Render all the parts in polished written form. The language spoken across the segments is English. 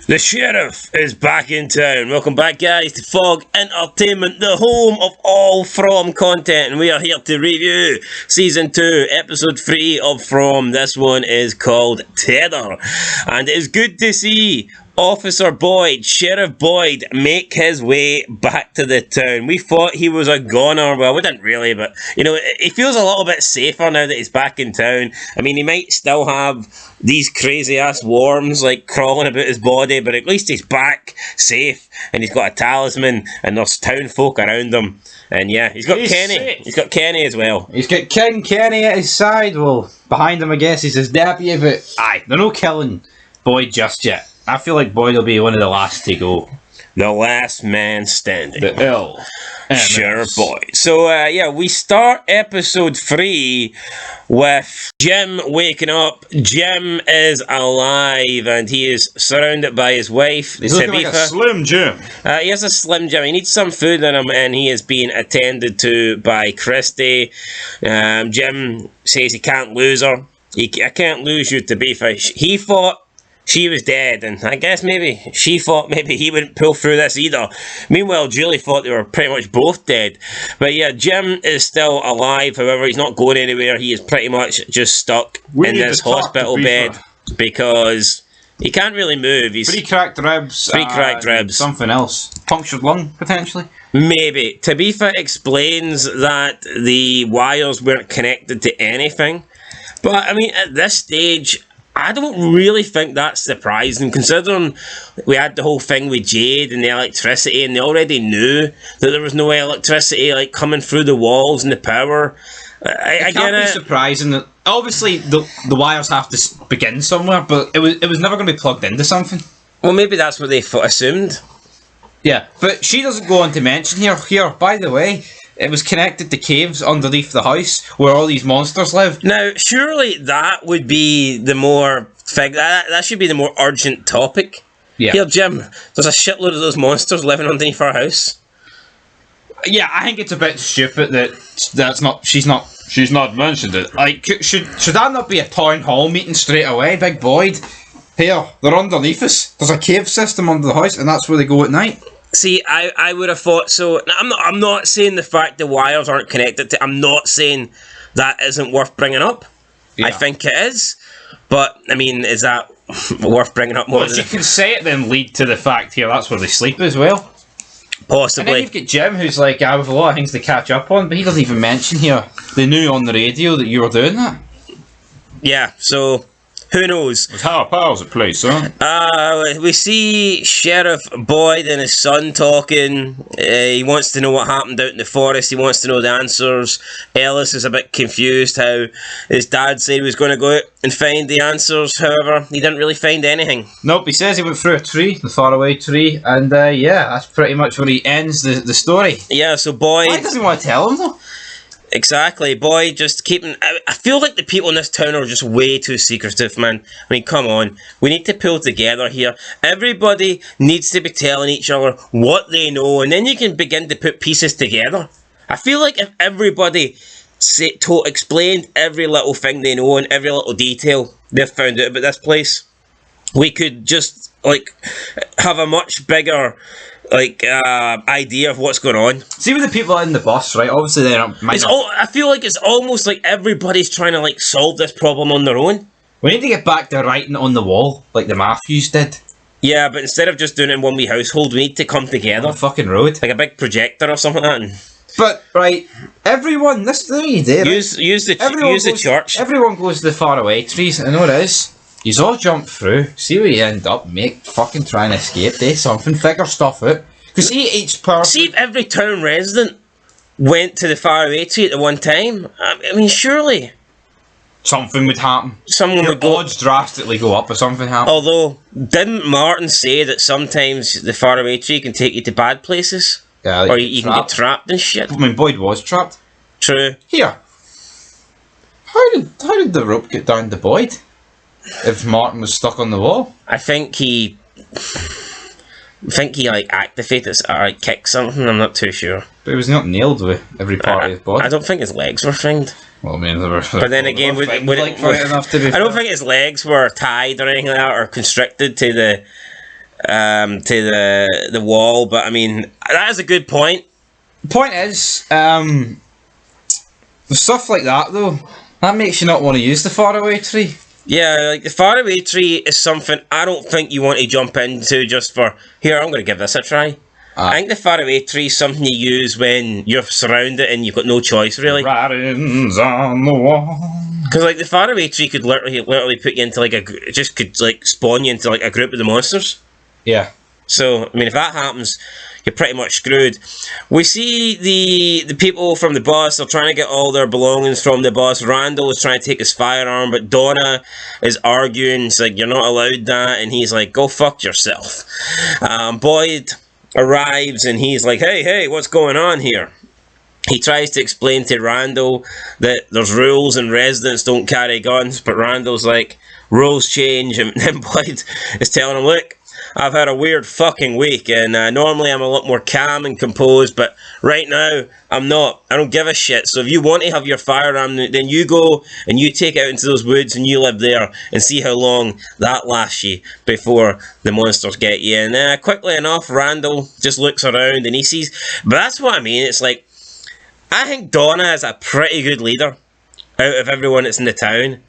The sheriff is back in town. Welcome back, guys, to Fog Entertainment, the home of all From content. And we are here to review Season 2, Episode 3 of From. This one is called Tether. And it is good to see Officer Boyd, Sheriff Boyd, make his way back to the town. We thought he was a goner. Well, we didn't really, but, you know, he feels a little bit safer now that he's back in town. I mean, he might still have these crazy-ass worms, like, crawling about his body, but at least he's back, safe, and he's got a talisman, and there's town folk around him. And, yeah, he's got Kenny. Safe. He's got Kenny as well. He's got King Kenny at his side. Well, behind him, I guess, he's his deputy, but, aye, they're no killing Boyd just yet. I feel like Boyd will be one of the last to go. The last man standing. The ill. Sheriff Boyd. So, yeah, we start episode 3 with Jim waking up. Jim is alive and he is surrounded by his wife. He's looking like a Slim Jim. He has a Slim Jim. He needs some food in him and he is being attended to by Christy. Jim says he can't lose her. I can't lose you to Beefish. He thought she was dead, and I guess maybe she thought maybe he wouldn't pull through this either. Meanwhile, Julie thought they were pretty much both dead. But yeah, Jim is still alive, however, he's not going anywhere. He is pretty much just stuck in this hospital bed because he can't really move. He's 3 cracked ribs. 3 cracked ribs. Something else. Punctured lung, potentially? Maybe. Tabitha explains that the wires weren't connected to anything. But, I mean, at this stage, I don't really think that's surprising, considering we had the whole thing with Jade and the electricity, and they already knew that there was no electricity like coming through the walls and the power. It can't be surprising that obviously the wires have to begin somewhere, but it was never going to be plugged into something. Well, maybe that's what they assumed. Yeah, but she doesn't go on to mention here. By the way, it was connected to caves underneath the house where all these monsters live. Now, surely that would be the more that should be the more urgent topic. Yeah. Here, Jim, there's a shitload of those monsters living underneath our house. Yeah, I think it's a bit stupid that she's not mentioned it. Like, should that not be a town hall meeting straight away, Big Boyd? Here, they're underneath us. There's a cave system under the house, and that's where they go at night. See, I would have thought so. I'm not saying the fact the wires aren't connected to. I'm not saying that isn't worth bringing up. Yeah. I think it is, but I mean, is that worth bringing up more? Well, you can say it, then lead to the fact here that's where they sleep as well. Possibly. And then you've got Jim, who's like, I have a lot of things to catch up on, but he doesn't even mention here. They knew on the radio that you were doing that. Yeah. So. Who knows? It's how pals at place, huh? We see Sheriff Boyd and his son talking. He wants to know what happened out in the forest. He wants to know the answers. Ellis is a bit confused how his dad said he was going to go out and find the answers. However, he didn't really find anything. Nope, he says he went through a tree, the faraway tree, and yeah, that's pretty much where he ends the story. Yeah, so Boyd... Why doesn't he want to tell him, though? Exactly, boy, just keeping... I feel like the people in this town are just way too secretive, man. I mean, come on. We need to pull together here. Everybody needs to be telling each other what they know, and then you can begin to put pieces together. I feel like if everybody explained every little thing they know and every little detail they've found out about this place, we could just, like, have a much bigger... idea of what's going on. See with the people in the bus, right? Obviously they're not... I feel like it's almost like everybody's trying to like solve this problem on their own. We need to get back to writing on the wall, like the Matthews did. Yeah, but instead of just doing it in one wee household, we need to come together. On the fucking road. Like a big projector or something like that. But, right, everyone, this is the idea, right? Use the church. Everyone goes to the faraway trees, I know it is. You all jump through, see where you end up, make fucking try and escape, do something, figure stuff out. Because each person... See if every town resident went to the faraway tree at the one time. I mean, surely... something would happen. Your odds drastically go up if something happens. Although, didn't Martin say that sometimes the faraway tree can take you to bad places? Yeah, or you can get trapped and shit? I mean, Boyd was trapped. True. Here. How did the rope get down to Boyd? If Martin was stuck on the wall? I think he like activated or like kicked something. I'm not too sure. But he was not nailed with every part of his body. I don't think his legs were thinged. Well, I mean, they were. But then again, I don't think his legs were tied or anything like that, or constricted to to the wall. But I mean, that is a good point. The point is, with stuff like that though, that makes you not want to use the faraway tree. Yeah, like the faraway tree is something I don't think you want to jump into just for, here, I'm going to give this a try. I think the faraway tree is something you use when you're surrounded and you've got no choice, really. Writings on the wall. Because, like, the faraway tree could literally put you into, like, could spawn you into, like, a group of the monsters. Yeah. So, I mean, if that happens, you're pretty much screwed. We see the people from the bus, they're trying to get all their belongings from the bus. Randall is trying to take his firearm, but Donna is arguing. It's like, you're not allowed that. And he's like, go fuck yourself. Boyd arrives, and he's like, hey, what's going on here? He tries to explain to Randall that there's rules and residents don't carry guns, but Randall's like, rules change, and then Boyd is telling him, look, I've had a weird fucking week, and normally I'm a lot more calm and composed, but right now, I'm not. I don't give a shit. So if you want to have your firearm, then you go and you take it out into those woods and you live there and see how long that lasts you before the monsters get you. And quickly enough, Randall just looks around and he sees, but that's what I mean. It's like, I think Donna is a pretty good leader out of everyone that's in the town.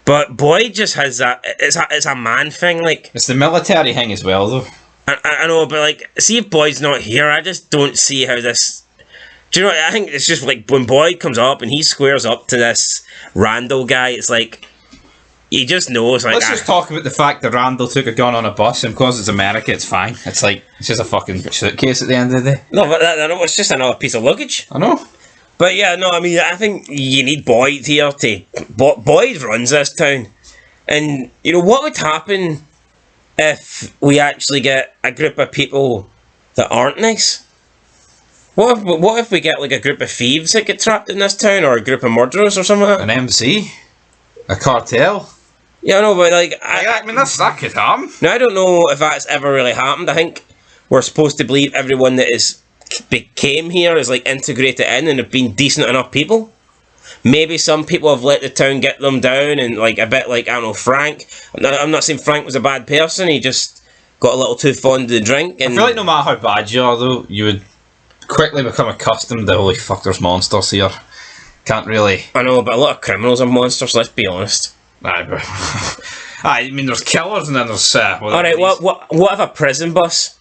But Boyd just has that. It's a man thing, like. It's the military thing as well, though. I know, but like, see if Boyd's not here, I just don't see how this. Do you know? I think it's just like when Boyd comes up and he squares up to this Randall guy. It's like he just knows. Like, let's just talk about the fact that Randall took a gun on a bus, and because it's America, it's fine. It's like it's just a fucking suitcase at the end of the day. No, but it's just another piece of luggage. I know. But yeah, no, I mean, I think you need Boyd here to... Boyd runs this town. And, you know, what would happen if we actually get a group of people that aren't nice? What if we get, like, a group of thieves that get trapped in this town, or a group of murderers or something like that? An MC? A cartel? Yeah, I know, but, like... I mean, that could happen. Now, I don't know if that's ever really happened. I think we're supposed to believe everyone that came here is like integrated in and have been decent enough people. Maybe some people have let the town get them down, and like a bit like, I don't know, Frank. I'm not saying Frank was a bad person, he just got a little too fond of the drink. And I feel like no matter how bad you are though, you would quickly become accustomed to, holy fuck, there's monsters here. Can't really... I know, but a lot of criminals are monsters, let's be honest. Aye, but... I mean, there's killers and then there's... Alright, what if a prison bus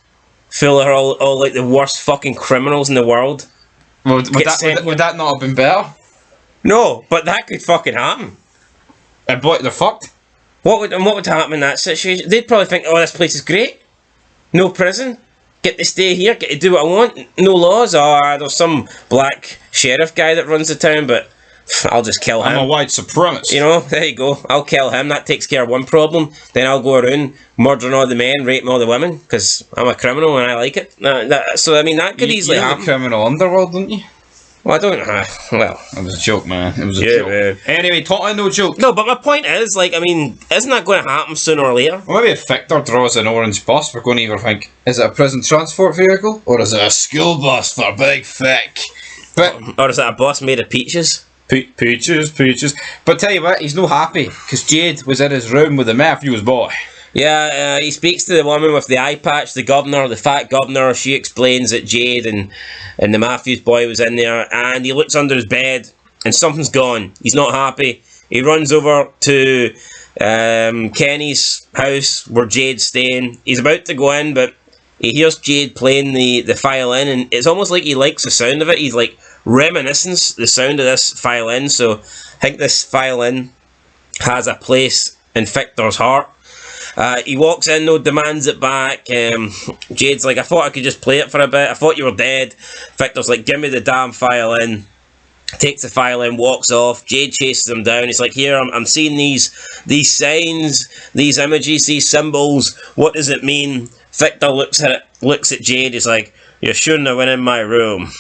full of all like the worst fucking criminals in the world? Would that not have been better? No, but that could fucking happen. But they're fucked. What would happen in that situation? They'd probably think, oh, this place is great. No prison. Get to stay here, get to do what I want. No laws. There's some black sheriff guy that runs the town, but I'll just kill him. I'm a white supremacist. You know, there you go. I'll kill him. That takes care of one problem. Then I'll go around murdering all the men, raping all the women, because I'm a criminal and I like it. So, I mean, that could easily happen. You're the criminal underworld, don't you? Well, I don't... well... It was a joke, man. It was a joke. Man. Anyway, totally no joke. No, but my point is, like, I mean, isn't that going to happen sooner or later? Well, maybe if Victor draws an orange bus, we're going to either think, is it a prison transport vehicle? Or is it a school bus for big thick? Or is it a bus made of peaches? Peaches. But tell you what, he's no happy, because Jade was in his room with the Matthews boy. Yeah, he speaks to the woman with the eye patch, the governor, the fat governor. She explains that Jade and the Matthews boy was in there, and he looks under his bed, and something's gone. He's not happy. He runs over to Kenny's house where Jade's staying. He's about to go in, but he hears Jade playing the violin, and it's almost like he likes the sound of it. He's like reminiscing the sound of this violin, so I think this violin has a place in Victor's heart. He walks in, though, demands it back. Jade's like, I thought I could just play it for a bit. I thought you were dead. Victor's like, give me the damn violin. Takes the violin, walks off. Jade chases him down. He's like, here, I'm seeing these signs, these images, these symbols. What does it mean? Victor looks at Jade. He's like, you shouldn't have went in my room.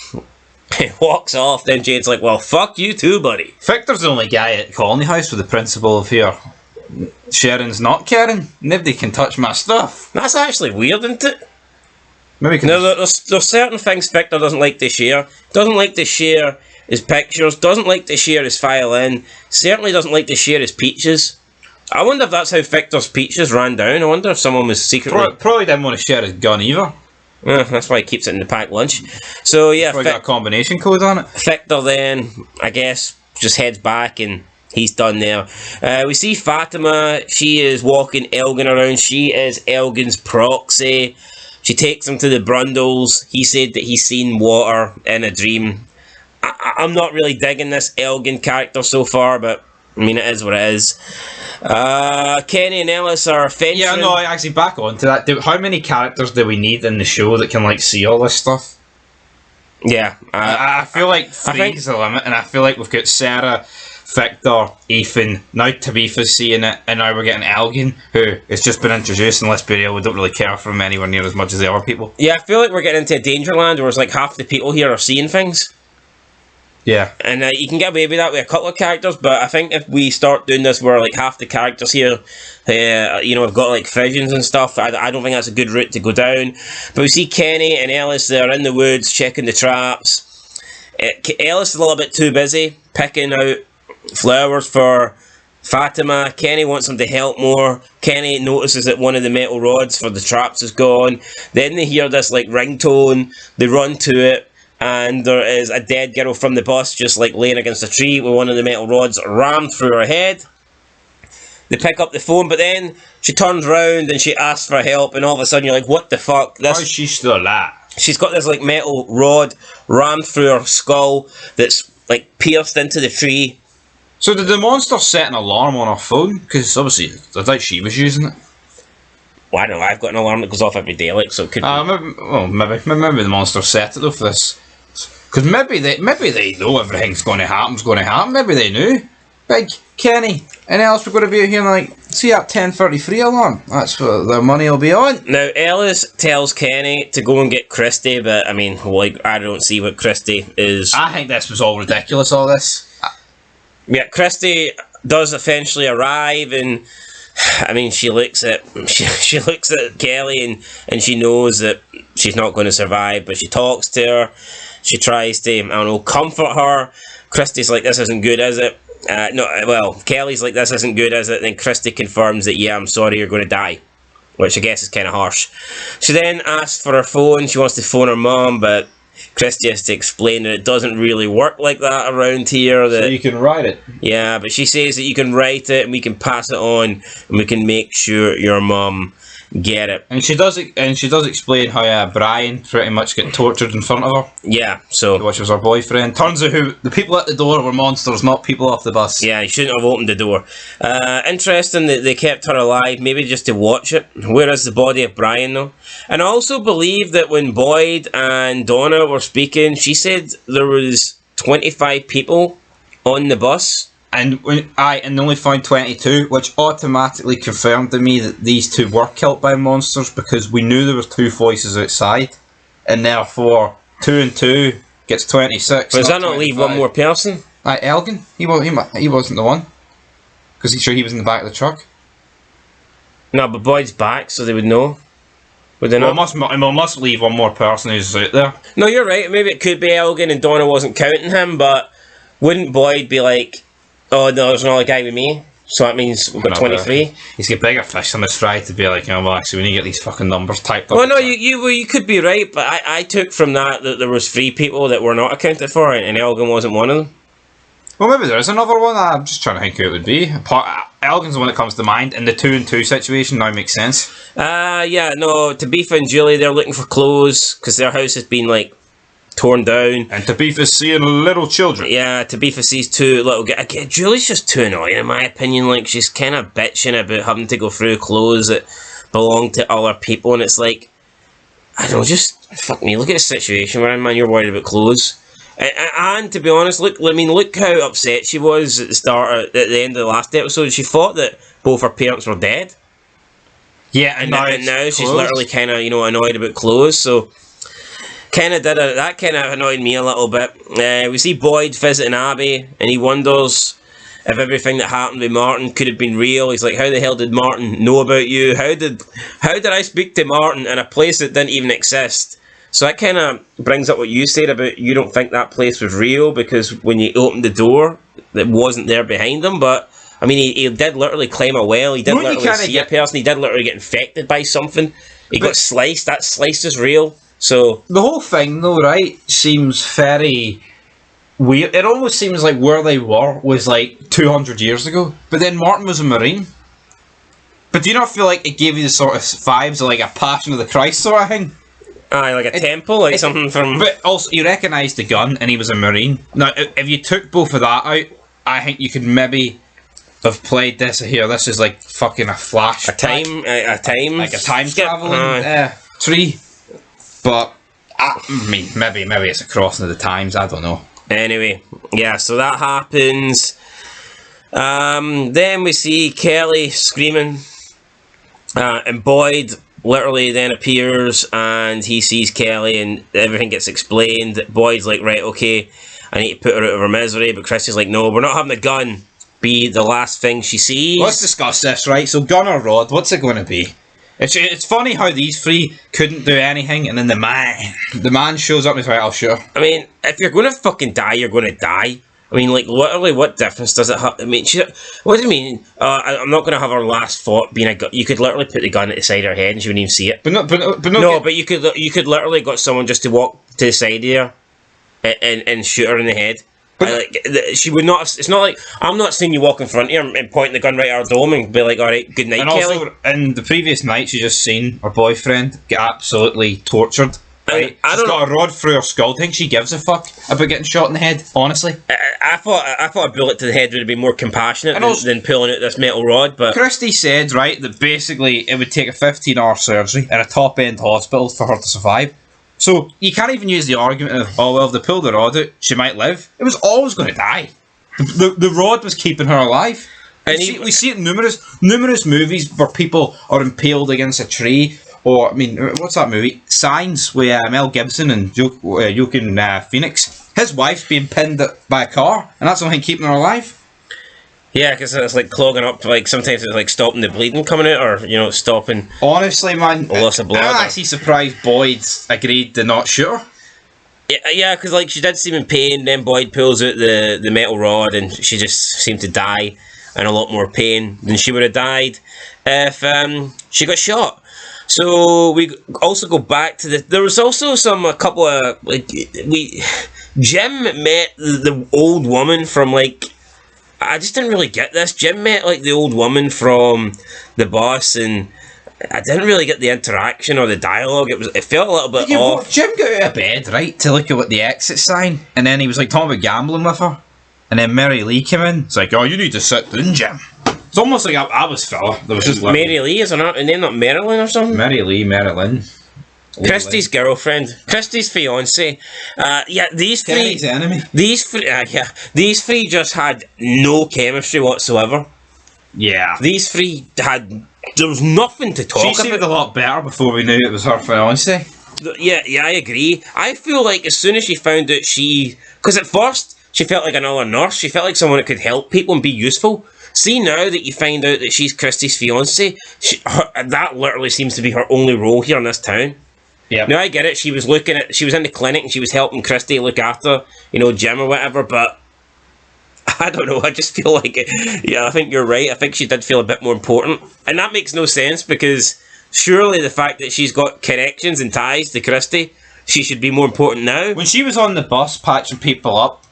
He walks off. Then Jade's like, well, fuck you too, buddy. Victor's the only guy at Colony House with the principle of here. Sharon's not caring. Nobody can touch my stuff. That's actually weird, isn't it? Maybe there's certain things Victor doesn't like to share. Doesn't like to share his pictures. Doesn't like to share his violin. Certainly doesn't like to share his peaches. I wonder if that's how Victor's peaches ran down. I wonder if someone was secretly... Probably didn't want to share his gun either. That's why he keeps it in the packed lunch. So, yeah... Probably got a combination code on it. Victor then, I guess, just heads back and he's done there. We see Fatima. She is walking Elgin around. She is Elgin's proxy. She takes him to the Brundles. He said that he's seen water in a dream. I'm not really digging this Elgin character so far, but I mean, it is what it is. Kenny and Ellis are fencing. Yeah, no, actually, back on to that. How many characters do we need in the show that can, like, see all this stuff? Yeah. I feel like three is the limit, and I feel like we've got Sarah, Victor, Ethan, now Tabifa's seeing it, and now we're getting Elgin, who has just been introduced, and let's be real, we don't really care for him anywhere near as much as the other people. Yeah, I feel like we're getting into a Dangerland where it's like half the people here are seeing things. Yeah. And you can get away with that with a couple of characters, but I think if we start doing this where like half the characters here, have got like visions and stuff, I don't think that's a good route to go down. But we see Kenny and Ellis, they're in the woods checking the traps. Ellis is a little bit too busy picking out flowers for Fatima. Kenny wants him to help more. Kenny notices that one of the metal rods for the traps is gone. Then they hear this like ringtone, they run to it, and there is a dead girl from the bus just like laying against a tree with one of the metal rods rammed through her head. They pick up the phone, but then she turns around and she asks for help, and all of a sudden you're like, what the fuck? How is she still alive? She's got this like metal rod rammed through her skull that's like pierced into the tree. So did the monster set an alarm on her phone? Because obviously I thought she was using it. Well, I don't know, I've got an alarm that goes off every day, like, so it could be... Maybe the monster set it though for this. Because maybe they know everything's going to happen. Maybe they knew. Big Kenny and Ellis were going to be here and like, see that 10:33 alarm? That's what the money will be on. Now, Ellis tells Kenny to go and get Christy, but I mean, like, I don't see what Christy is. I think this was all ridiculous, all this. Yeah, Christy does eventually arrive, and I mean, she looks at Kelly and she knows that she's not going to survive, but she talks to her. She tries to, comfort her. Christy's like, this isn't good, is it? Kelly's like, this isn't good, is it? Then Christy confirms that, yeah, I'm sorry, you're going to die. Which I guess is kind of harsh. She then asks for her phone. She wants to phone her mum, but Christy has to explain that it doesn't really work like that around here. That, so you can write it. Yeah, but she says that you can write it and we can pass it on and we can make sure your mum get it. And she does explain how Brian pretty much got tortured in front of her. Yeah, so which was her boyfriend. Turns out who the people at the door were monsters, not people off the bus. Yeah, you shouldn't have opened the door. Interesting that they kept her alive, maybe just to watch it. Where is the body of Brian though? And I also believe that when Boyd and Donna were speaking, she said there was 25 people on the bus. And they only found 22, which automatically confirmed to me that these two were killed by monsters, because we knew there was two voices outside, and therefore 2 and 2 gets 26. But does that not leave one more person? Elgin. He wasn't the one, because he was in the back of the truck. No, but Boyd's back, so they would know. Would they not? Must leave one more person who's out there. No, you're right. Maybe it could be Elgin, and Donna wasn't counting him, but wouldn't Boyd be like, oh no, there's another guy with me, so that means we've got 23. He's got bigger fish on his fry to be like, actually we need to get these fucking numbers typed up. Well, no, you could be right, but I took from that there was 3 people that were not accounted for, and Elgin wasn't one of them. Well, maybe there is another one. I'm just trying to think who it would be. Elgin's the one that comes to mind, and the 2 and 2 situation now makes sense. Tabifa and Julie, they're looking for clothes, because their house has been, like, torn down. And Tabifa's seeing little children. Yeah, Tabifa sees 2 little guys. Julie's just too annoying in my opinion. Like, she's kind of bitching about having to go through clothes that belong to other people, and it's like, I don't know, just fuck me. Look at the situation we're in, man. You're worried about clothes. And to be honest, look how upset she was at the end of the last episode. She thought that both her parents were dead. Yeah, and now she's literally kind of annoyed about clothes. So. That kind of annoyed me a little bit. We see Boyd visiting Abby, and he wonders if everything that happened with Martin could have been real. He's like, how the hell did Martin know about you? How did I speak to Martin in a place that didn't even exist? So that kind of brings up what you said about you don't think that place was real, because when you opened the door, it wasn't there behind them. But I mean, he did literally climb a well. He did Don't you literally kinda see get- a person. He did literally get infected by something. He got sliced. That slice is real. So The whole thing, though, right, seems very weird. It almost seems like where they were was like 200 years ago. But then Martin was a Marine. But do you not feel like it gave you the sort of vibes of like a Passion of the Christ sort of thing? aye, like a temple, like something from. But also, he recognised the gun and he was a Marine. Now, if you took both of that out, I think you could maybe have played this here. This is like fucking a flash. A time. Like a time skip. travelling tree. But, I mean, maybe it's a crossing of the times, I don't know. Anyway, yeah, so that happens. Then we see Kelly screaming, and Boyd literally then appears and he sees Kelly and everything gets explained. Boyd's like, right, okay, I need to put her out of her misery, but Christy's like, no, we're not having a gun be the last thing she sees. Let's discuss this, right? So, gun or rod, what's it going to be? It's funny how these three couldn't do anything, and then the man shows up and he's like, I'll shoot her. I mean, if you're going to fucking die, you're going to die. I mean, like, literally, what difference does it have? I mean, what do you mean? I'm not going to have her last thought being a gun. You could literally put the gun at the side of her head and she wouldn't even see it. But You could literally got someone just to walk to the side of her and shoot her in the head. She would not. It's not like I'm not seeing you walk in front of her and point the gun right at her dome and be like, "All right, good night, And Kelly." also, in the previous night, she just seen her boyfriend get absolutely tortured. Right? I She's don't got a rod through her skull. I think she gives a fuck about getting shot in the head, honestly. I thought a bullet to the head would have been more compassionate And also- than pulling out this metal rod, but Christy said, right, that basically it would take a 15-hour surgery in a top-end hospital for her to survive. So, you can't even use the argument of, oh, well, if they pull the rod out, she might live. It was always going to die. The rod was keeping her alive. And We see it in numerous movies where people are impaled against a tree. Or, I mean, what's that movie? Signs, with Mel Gibson and Joaquin Phoenix. His wife's being pinned by a car, and that's something keeping her alive. yeah, because it's like clogging up. Like sometimes it's like stopping the bleeding coming out, or stopping. Honestly, man, Loss of blood. I'm actually surprised Boyd agreed to not shoot her. Yeah, because like she did seem in pain. Then Boyd pulls out the metal rod, and she just seemed to die in a lot more pain than she would have died if she got shot. So we also go back to there was also a couple of Jim met the old woman from like. I just didn't really get this. Jim met like the old woman from the bus, and I didn't really get the interaction or the dialogue. It felt a little bit off. Jim got out of bed, right, to look at what the exit sign, and then he was like talking about gambling with her, and then Mary Lee came in. It's like, oh, you need to sit down, Jim. It's almost like I was fella. There was just Mary Lee, is her name not Marilyn or something? Marilyn. Christy's girlfriend, Christy's fiance. These three. Kenny's enemy. These three just had no chemistry whatsoever. Yeah. These three there was nothing to talk She about. seemed a lot better before we knew it was her fiance. Yeah, I agree. I feel like as soon as she found out because at first she felt like another nurse. She felt like someone that could help people and be useful. See, now that you find out that she's Christy's fiance, that literally seems to be her only role here in this town. Yeah. Now I get it. She was in the clinic and she was helping Christy look after, Jim or whatever. But I don't know. I just feel like I think you're right. I think she did feel a bit more important, and that makes no sense because surely the fact that she's got connections and ties to Christy, she should be more important now. When she was on the bus patching people up,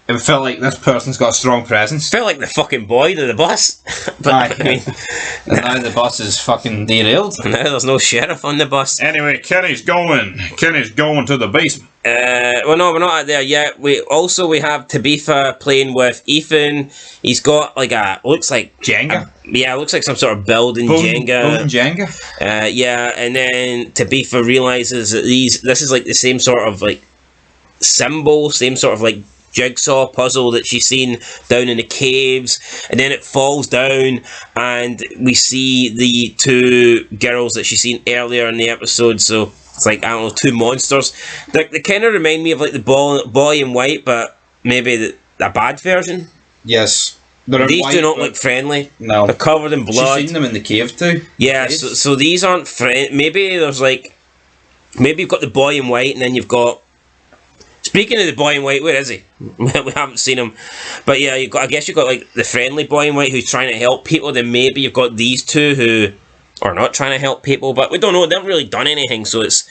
it felt like this person's got a strong presence. Felt like the fucking Boyd of the bus. But I mean, and now the bus is fucking derailed. now there's no sheriff on the bus. Anyway, Kenny's going to the basement. Well, no, we're not there yet. We have Tabitha playing with Ethan. He's got looks like Jenga. It looks like some sort of building Jenga. Building Jenga. And then Tabitha realizes that this is like the same sort of like symbol, same sort of like jigsaw puzzle that she's seen down in the caves, and then it falls down and we see the two girls that she's seen earlier in the episode. So it's like, I don't know, two monsters. They kind of remind me of like the boy in white, but maybe a bad version. Yes. These do not look friendly. No. They're covered in blood. She's seen them in the cave too. Yeah, so these aren't maybe you've got the boy in white, and then you've got, it's Speaking of the boy in white, where is he? We haven't seen him. But yeah, I guess you've got like the friendly boy in white who's trying to help people. Then maybe you've got these two who are not trying to help people. But we don't know. They haven't really done anything. So it's...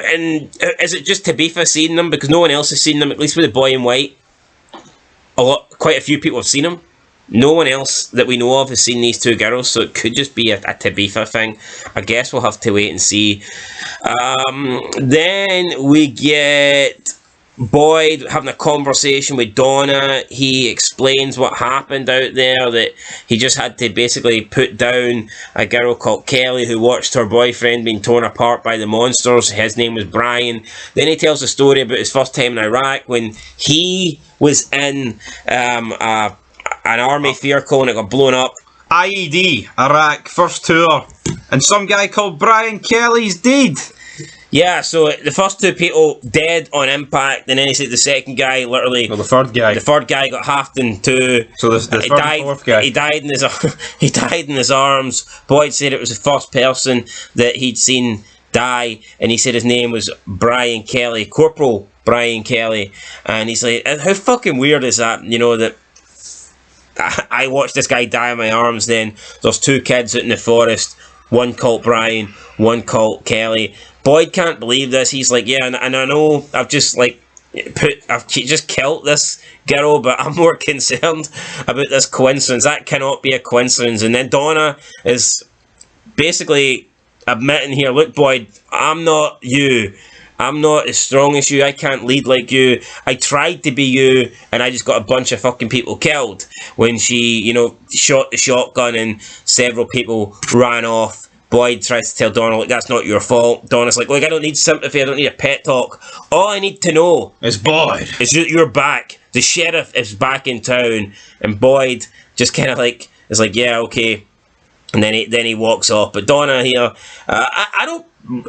And is it just Tabitha seeing them? Because no one else has seen them, at least with the boy in white. Quite a few people have seen them. No one else that we know of has seen these two girls, so it could just be a Tabitha thing. I guess we'll have to wait and see. Then we get Boyd having a conversation with Donna. He explains what happened out there, that he just had to basically put down a girl called Kelly who watched her boyfriend being torn apart by the monsters. His name was Brian. Then he tells a story about his first time in Iraq when he was in an army vehicle and it got blown up. IED, Iraq, first tour. And some guy called Brian Kelly's dead. Yeah, so the first two people dead on impact, and then he said the second guy literally... Well, the third guy got halved in two. So the third and fourth guy. He died in his arms. Boyd said it was the first person that he'd seen die, and he said his name was Brian Kelly, Corporal Brian Kelly. And he's like, how fucking weird is that, you know, that I watched this guy die in my arms. Then there's two kids out in the forest, one called Brian, one called Kelly. Boyd can't believe this. He's like, yeah, and I know I've just killed this girl, but I'm more concerned about this coincidence. That cannot be a coincidence. And then Donna is basically admitting here, look, Boyd, I'm not you. I'm not as strong as you. I can't lead like you. I tried to be you, and I just got a bunch of fucking people killed when she, you know, shot the shotgun and several people ran off. Boyd tries to tell Donna, like, that's not your fault. Donna's like, look, I don't need sympathy. I don't need a pet talk. All I need to know is Boyd. Is you're back. The sheriff is back in town, and Boyd just kind of like is like, yeah, okay. And then he walks off. But Donna here, I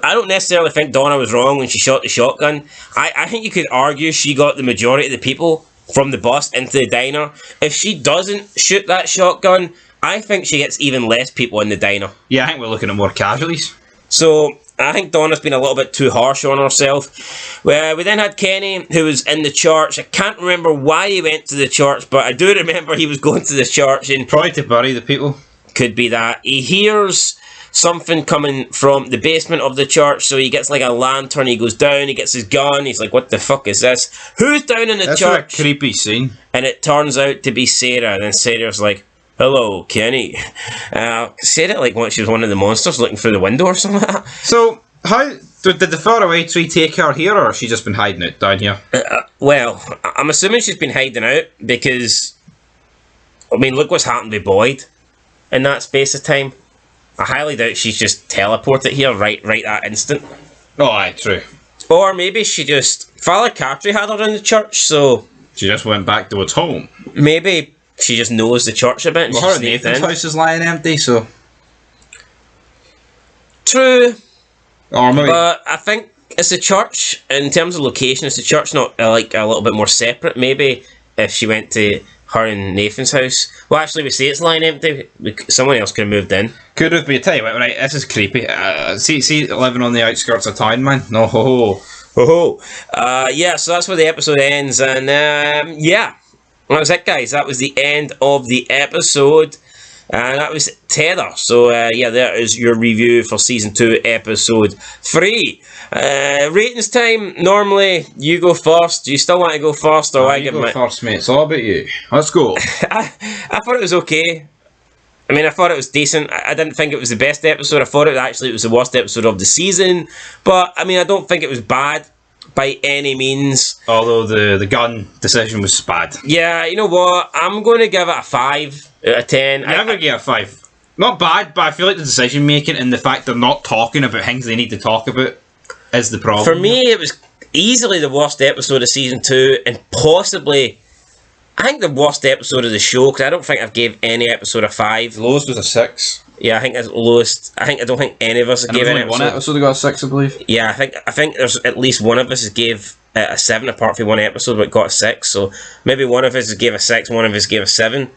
don't necessarily think Donna was wrong when she shot the shotgun. I think you could argue she got the majority of the people from the bus into the diner. If she doesn't shoot that shotgun, I think she gets even less people in the diner. Yeah, I think we're looking at more casualties. So I think Donna's been a little bit too harsh on herself. We then had Kenny, who was in the church. I can't remember why he went to the church, but I do remember he was going to the church. And probably to bury the people. Could be that. He hears something coming from the basement of the church, so he gets like a lantern. He goes down, he gets his gun. He's like, what the fuck is this? Who's down in the church? That's a creepy scene. And it turns out to be Sarah. And then Sarah's like, hello, Kenny. Said it like when she was one of the monsters looking through the window or something like that. So, how did the faraway tree take her here, or has she just been hiding out down here? Well, I'm assuming she's been hiding out because, I mean, look what's happened to Boyd in that space of time. I highly doubt she's just teleported here right that instant. Oh, aye, true. Or maybe she just... Father Cartry had her in the church, so... She just went back to its home. Maybe she just knows the church a bit. And well, her Nathan's house is lying empty, so... True. Or maybe... But I think it's a church, in terms of location, it's a church not like a little bit more separate. Maybe if she went to her and Nathan's house. Well, actually, we say it's lying empty. Someone else could have moved in. Could have been. Tell you what, right, this is creepy. See, living on the outskirts of town, man. No, ho. Yeah, so that's where the episode ends. And, yeah, that was it, guys. That was the end of the episode. And that was Tether. So, yeah, there is your review for Season 2, Episode 3. Ratings time. Normally, you go first. Do you still want to go first? Or I give go first, mate. It's all about you. Let's go. I thought it was okay. I mean, I thought it was decent. I didn't think it was the best episode. I thought it was the worst episode of the season. But, I mean, I don't think it was bad by any means. Although the gun decision was bad. Yeah, you know what? I'm going to give it a 5 out of 10. I'm going to give it a 5. Not bad, but I feel like the decision making and the fact they're not talking about things they need to talk about is the problem. For me, it was easily the worst episode of Season 2 and possibly, I think, the worst episode of the show, because I don't think I've gave any episode a 5. The lowest was a 6. Yeah, I think that's the lowest. I don't think any of us have gave any episode. One episode that got a 6, I believe. Yeah, I think there's at least one of us has gave a 7 apart from one episode but got a 6. So maybe one of us gave a 6, one of us gave a 7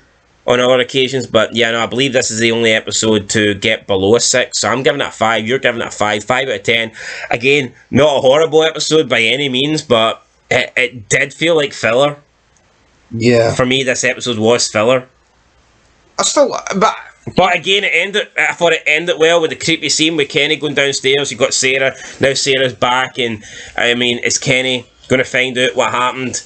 on other occasions. But yeah, no, I believe this is the only episode to get below a 6. So I'm giving it a 5. You're giving it a 5. 5 out of 10. Again, not a horrible episode by any means, but it did feel like filler. Yeah. For me, this episode was filler. But again, I thought it ended well with the creepy scene with Kenny going downstairs. You got Sarah. Now Sarah's back, and I mean, is Kenny going to find out what happened?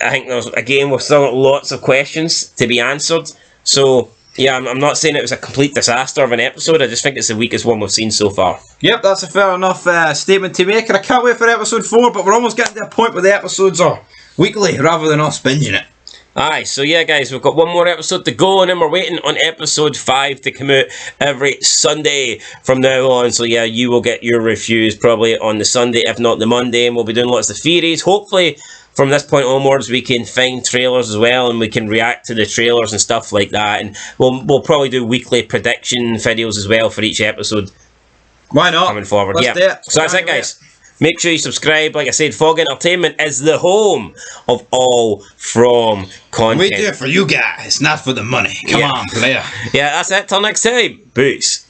I think we've still got lots of questions to be answered. So yeah, I'm not saying it was a complete disaster of an episode. I just think it's the weakest one we've seen so far. Yep, that's a fair enough statement to make, and I can't wait for episode 4. But we're almost getting to a point where the episodes are weekly rather than us binging it. Aye, so yeah guys, we've got one more episode to go, and then we're waiting on episode 5 to come out every Sunday from now on. So yeah, you will get your reviews probably on the Sunday, if not the Monday, and we'll be doing lots of theories. Hopefully from this point onwards we can find trailers as well, and we can react to the trailers and stuff like that, and we'll probably do weekly prediction videos as well for each episode. Why not? Coming forward. Let's do it. So that's it guys. Make sure you subscribe. Like I said, Fog Entertainment is the home of all from content. We do it for you guys, not for the money. Come on, player. Yeah, that's it. Till next time. Peace.